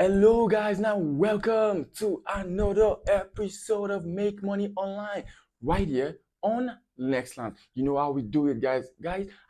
Hello guys, now welcome to another episode of Make Money Online right here on nexllance. You know how we do it, guys.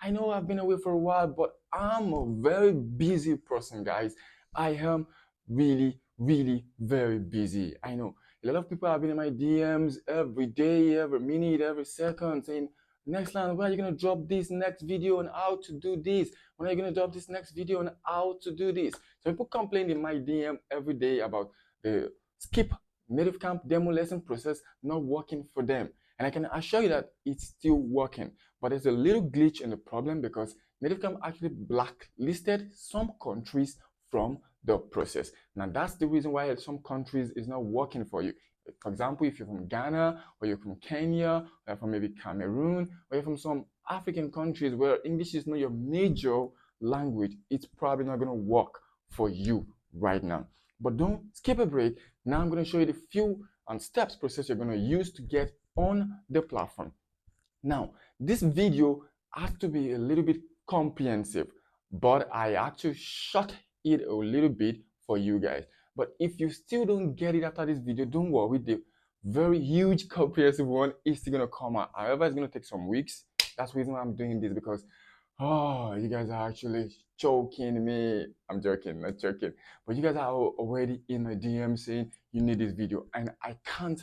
I know I've been away for a while, but I'm a very busy person, guys. I am really very busy. I know a lot of people have been in my DMs every day, every minute, every second saying, Nextland, when are you gonna drop this next video on how to do this? When are you gonna drop this next video on how to do this? So people complain in my DM every day about the skip Nativecamp demo lesson process not working for them. And I can assure you that it's still working. But there's a little glitch in the problem because Nativecamp actually blacklisted some countries from the process. Now that's the reason why some countries is not working for you. For example, if you're from Ghana, or you're from Kenya, or you're from maybe Cameroon, or you're from some African countries where English is not your major language, it's probably not going to work for you right now. But don't skip a break. Now I'm going to show you the few steps process you're going to use to get on the platform. Now, this video has to be a little bit comprehensive, but I actually short it a little bit for you guys. But if you still don't get it after this video, don't worry, the very huge comprehensive one is still going to come out. However, it's going to take some weeks. That's the reason why I'm doing this, because you guys are actually choking me. I'm joking, not joking. But you guys are already in my DM saying you need this video, and I can't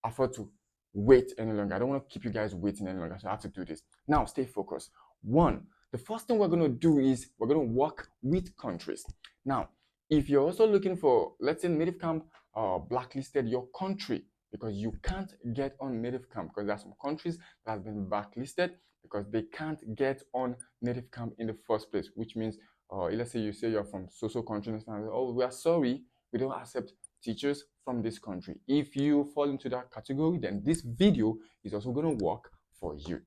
afford to wait any longer. I don't want to keep you guys waiting any longer, so I have to do this. Now, stay focused. The first thing we're going to do is we're going to work with countries. Now, if you're also looking for, let's say, Nativecamp blacklisted your country, because you can't get on Nativecamp because there are some countries that have been blacklisted because they can't get on Nativecamp in the first place, which means, let's say you say you're from so country, and oh, we are sorry, we don't accept teachers from this country. If you fall into that category, then this video is also going to work for you.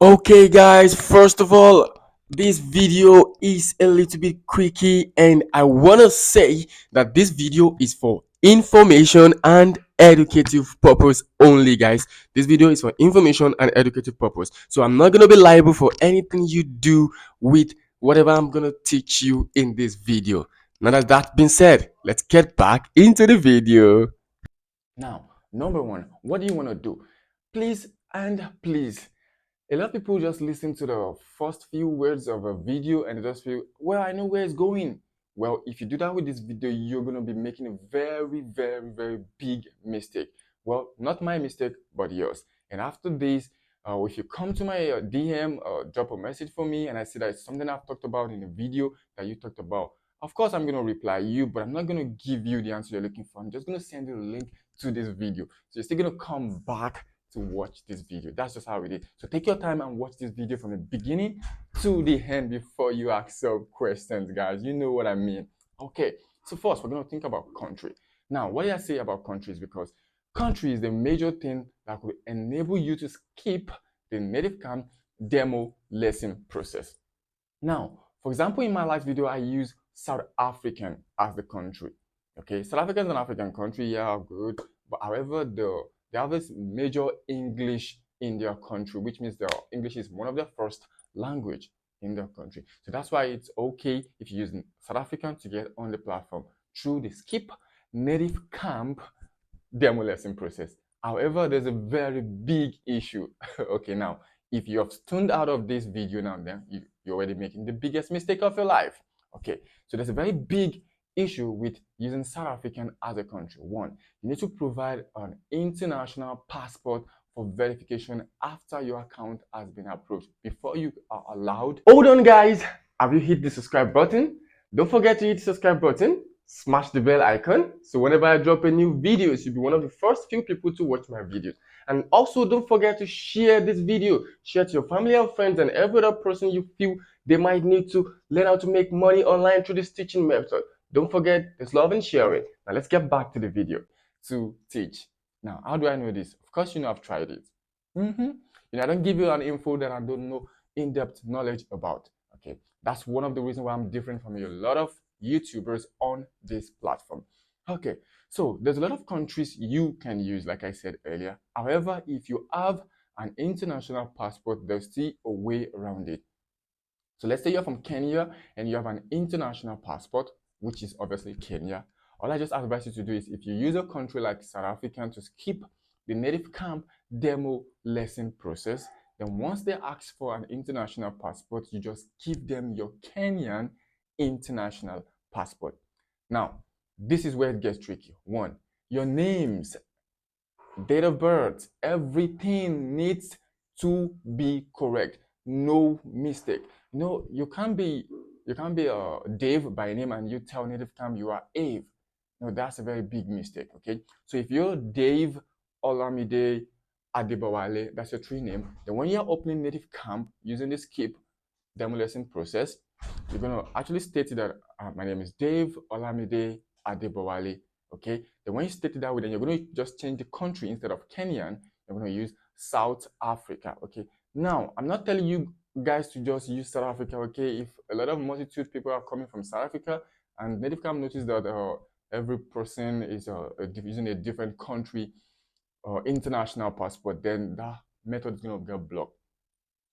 Okay guys, first of all, this video is a little bit quickie, and I want to say that this video is for information and educative purpose only, guys. This video is for information and educative purpose, so I'm not going to be liable for anything you do with whatever I'm going to teach you in this video. Now that that's been said, let's get back into the video. Now, number one, what do you want to do? Please and please, a lot of people just listen to the first few words of a video and they just feel, well, I know where it's going. Well, if you do that with this video, you're going to be making a very big mistake. Well, not my mistake, but yours. And after this, if you come to my DM, drop a message for me, and I see that it's something I've talked about in the video that you talked about, of course, I'm going to reply you, but I'm not going to give you the answer you're looking for. I'm just going to send you a link to this video. So you're still going to come back to watch this video. That's just how it is. So take your time and watch this video from the beginning to the end before you ask some questions, guys. You know what I mean. Okay, so first we're going to think about country. Now, what did I say about countries? Because country is the major thing that will enable you to skip the Nativecamp demo lesson process. Now, for example, in my last video, I use South African as the country. Okay, South Africa is an African country, yeah, good. But however, they have this major English in their country, which means their English is one of their first language in their country. So that's why it's okay if you use South African to get on the platform through the skip Nativecamp demo lesson process. However, there's a very big issue. Okay, now, if you have tuned out of this video now, then you're already making the biggest mistake of your life. Okay, so there's a very big issue with using South African as a country. One, you need to provide an international passport for verification after your account has been approved before you are allowed. Hold on, guys. Have you hit the subscribe button? Don't forget to hit the subscribe button. Smash the bell icon so whenever I drop a new video, you'll be one of the first few people to watch my videos. And also don't forget to share this video. Share to your family and friends and every other person you feel they might need to learn how to make money online through this teaching method. Don't forget, there's love in sharing. Now let's get back to the video to teach. Now, how do I know this? Of course, you know I've tried it. I don't give you an info that I don't know in-depth knowledge about. Okay, that's one of the reasons why I'm different from a lot of YouTubers on this platform. Okay, so there's a lot of countries you can use, like I said earlier. However, if you have an international passport, there's still a way around it. So let's say you're from Kenya and you have an international passport, which is obviously Kenya. All I just advise you to do is, if you use a country like South Africa, to skip the Nativecamp demo lesson process. Then once they ask for an international passport, you just give them your Kenyan international passport. Now, this is where it gets tricky. One, your names, date of birth, everything needs to be correct. No mistake. No, you can't be Dave by name and you tell Nativecamp you are Ave. No, that's a very big mistake. Okay, so if you're Dave Olamide Adebowale, that's your true name. Then when you're opening Nativecamp using the skip demo lesson process, you're going to actually state that my name is Dave Olamide Adebowale. Okay, then when you state it that way, then you're going to just change the country. Instead of Kenyan, you're going to use South Africa. Okay, now I'm not telling you guys to just use South Africa. Okay, if a lot of multitude people are coming from South Africa and Nativecamp notice that every person is using a different country or international passport, then that method is going to get blocked.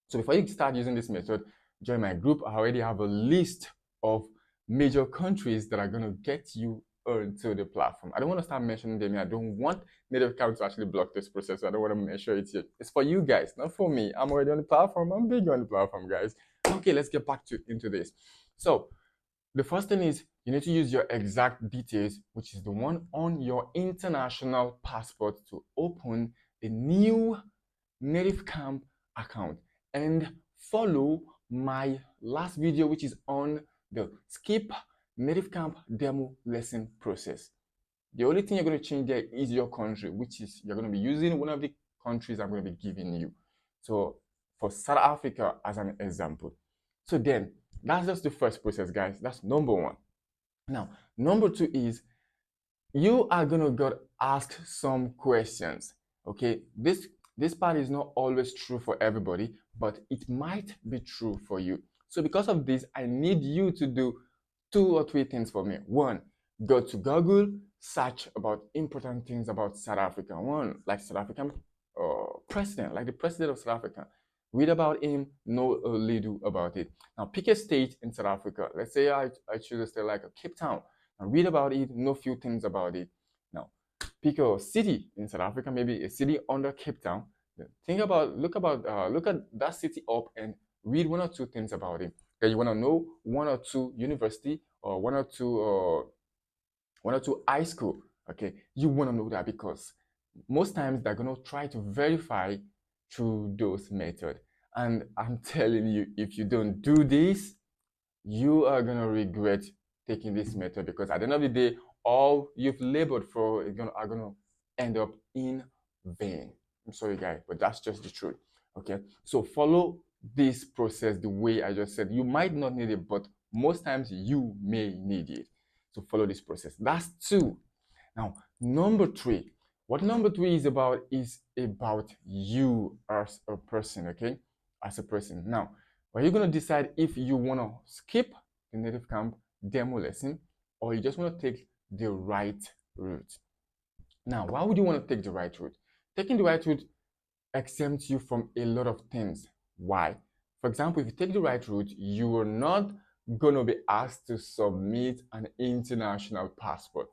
So before you start using this method, join my group. I already have a list of major countries that are going to get you onto the platform. I don't want to start mentioning them. I don't want Nativecamp to actually block this process. So I don't want to measure it here. It's for you guys, not for me. I'm already on the platform. I'm big on the platform, guys. Okay, let's get back into this. So the first thing is you need to use your exact details, which is the one on your international passport, to open a new Nativecamp account, and follow my last video, which is on the skip Nativecamp demo lesson process. The only thing you're going to change there is your country, which is you're going to be using one of the countries I'm going to be giving you. So for South Africa as an example. So then that's just the first process, guys. That's number one. Now, number two is you are going to get asked some questions. Okay, this part is not always true for everybody, but it might be true for you. So because of this, I need you to do 2 or 3 things for me. One, go to Google, search about important things about South Africa. One, like South African president, like the president of South Africa. Read about him, know a little about it. Now pick a state in South Africa. Let's say I choose a state like Cape Town. And read about it, know a few things about it. Now, pick a city in South Africa, maybe a city under Cape Town. Look at that city up and read 1 or 2 things about it. Then you want to know 1 or 2 university or 1 or 2 high school. Okay, you want to know that because most times they're going to try to verify through those methods. And I'm telling you, if you don't do this, you are going to regret taking this method, because at the end of the day, all you've labored for are going to end up in vain. I'm sorry, guys, but that's just the truth. Okay, so follow this process the way I just said. You might not need it, but most times you may need it. So follow this process. That's 2. Now, number 3. What number 3 is about you as a person, okay? As a person. Now, are you going to decide if you want to skip the Nativecamp demo lesson or you just want to take the right route? Now, why would you want to take the right route? Taking the right route exempts you from a lot of things. Why? For example, if you take the right route, you are not going to be asked to submit an international passport.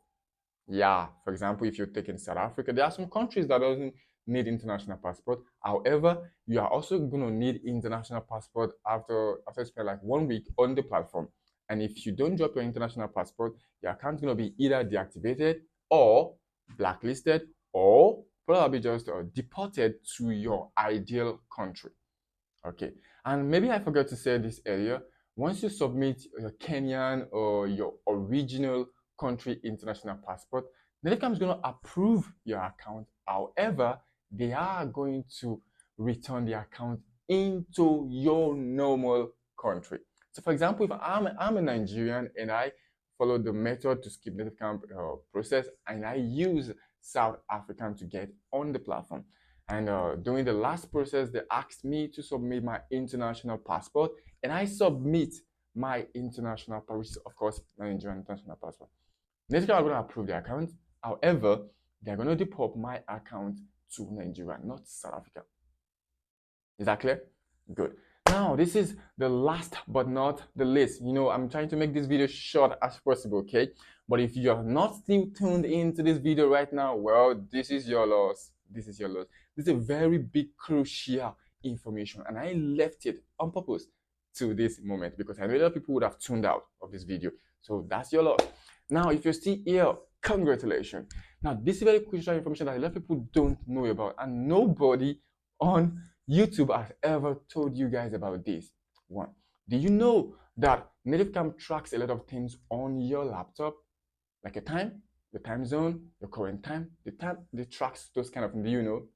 Yeah, for example, if you're taking South Africa, there are some countries that doesn't need international passport. However, you are also going to need international passport after spending like 1 week on the platform. And if you don't drop your international passport, your account is going to be either deactivated or blacklisted or probably just deported to your ideal country. Okay, and maybe I forgot to say this earlier. Once you submit your Kenyan or your original country international passport, Nativecamp is going to approve your account. However, they are going to return the account into your normal country. So for example, if I'm a Nigerian and I follow the method to skip Nativecamp process and I use South African to get on the platform, and during the last process, they asked me to submit my international passport, and I submit my international passport, which is, of course, my Nigerian international passport. Nativecamp are going to approve the account. However, they're going to deport my account to Nigeria, not South Africa. Is that clear? Good. Now, this is the last but not the least. I'm trying to make this video short as possible, okay? But if you're not still tuned into this video right now, well, this is your loss. This is your loss. This is a very big, crucial information, and I left it on purpose to this moment because I know a lot of people would have tuned out of this video. So that's your loss. Now, if you're still here, congratulations. Now, this is very crucial information that a lot of people don't know about, and nobody on YouTube has ever told you guys about this. One, do you know that Nativecamp tracks a lot of things on your laptop, like a time, the time zone, your current time, the time, the tracks, those kind of things? Do you know?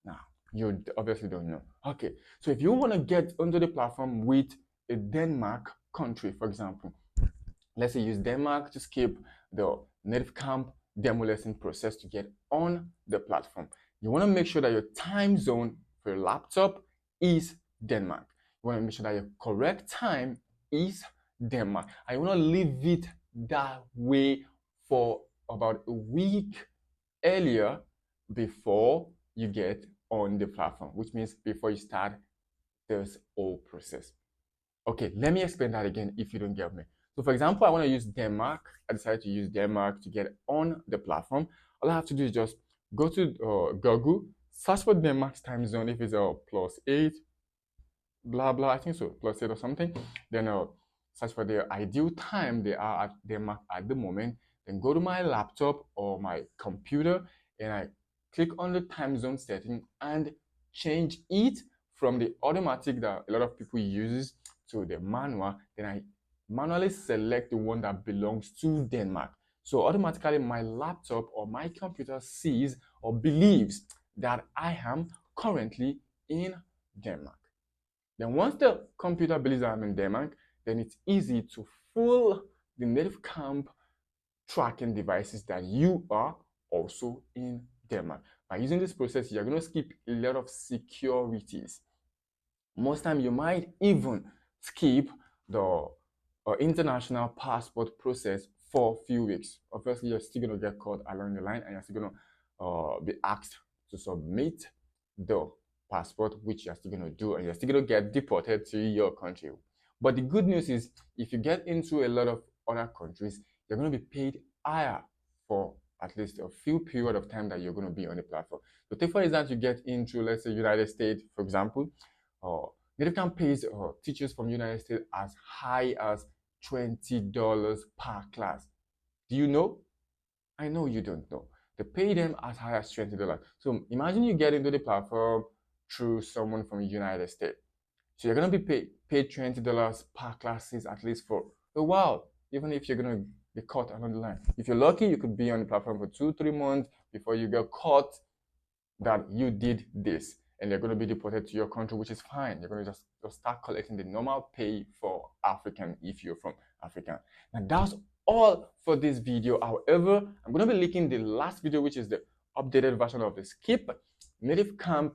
Now, you obviously don't know. Okay, so if you want to get onto the platform with a Denmark country, for example, let's say use Denmark to skip the Nativecamp demo lesson process to get on the platform. You want to make sure that your time zone for your laptop is Denmark. You want to make sure that your correct time is Denmark. I want to leave it that way for about a week earlier before you get on the platform, which means before you start this whole process. Okay, let me explain that again if you don't get me. So for example, I want to use Denmark. I decided to use Denmark to get on the platform. All I have to do is just go to Google, search for Denmark's time zone if it's +8, blah, blah, I think so, +8 or something. Then search for the ideal time they are at Denmark at the moment. Then go to my laptop or my computer and I click on the time zone setting and change it from the automatic that a lot of people uses to the manual. Then I manually select the one that belongs to Denmark. So automatically my laptop or my computer sees or believes that I am currently in Denmark. Then once the computer believes that I'm in Denmark, then it's easy to fool the Nativecamp tracking devices that you are also in Denmark. By using this process, you're going to skip a lot of securities. Most time you might even skip the international passport process for a few weeks. Obviously, you're still going to get caught along the line and you're still going to be asked to submit the passport, which you're still going to do, and you're still going to get deported to your country. But the good news is if you get into a lot of other countries, you're going to be paid higher for at least a few period of time that you're going to be on the platform. So take for example, you get into, let's say, United States, for example, Nativecamp pays teachers from United States as high as $20 per class. Do you know? I know you don't know. They pay them as high as $20. So imagine you get into the platform through someone from the United States. So you're going to be paid $20 per classes at least for a while, even if you're going to be caught along the line. If you're lucky, you could be on the platform for 2-3 months before you get caught that you did this, and they're going to be deported to your country, which is fine. You're going to just start collecting the normal pay for African if you're from Africa. And that's all for this video. However, I'm going to be linking the last video, which is the updated version of the skip Nativecamp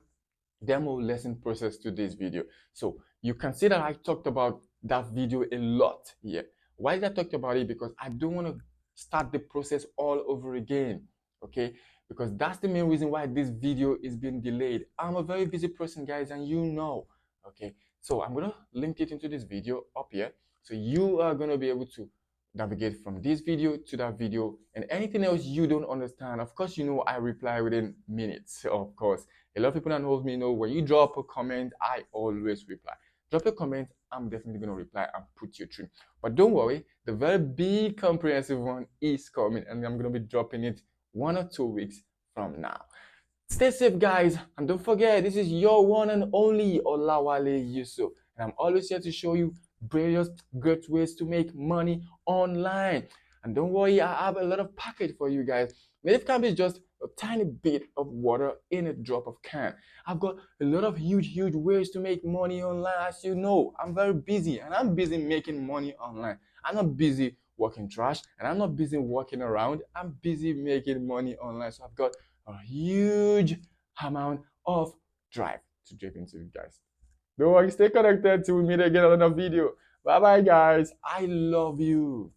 demo lesson process to this video. So you can see that I talked about that video a lot here. Why did I talk about it? Because I don't want to start the process all over again, okay? Because that's the main reason why this video is being delayed. I'm a very busy person, guys, and you know, okay? So I'm going to link it into this video up here. So you are going to be able to navigate from this video to that video, and anything else you don't understand, of course, you know I reply within minutes. Of course, a lot of people that knows me know when you drop a comment, I always reply. Drop a comment, I'm definitely going to reply and put you through. But don't worry, the very big comprehensive one is coming, and I'm going to be dropping it 1 or 2 weeks from now. Stay safe, guys, and don't forget, this is your one and only Olawale Yusuf, and I'm always here to show you various great ways to make money online. And don't worry, I have a lot of package for you guys. Nativecamp is just a tiny bit of water in a drop of can. I've got a lot of huge ways to make money online. As you know, I'm very busy, and I'm busy making money online. I'm not busy working trash, and I'm not busy walking around. I'm busy making money online. So I've got a huge amount of drive to drip into you guys. Don't worry, stay connected till we meet again on another video. Bye bye, guys. I love you.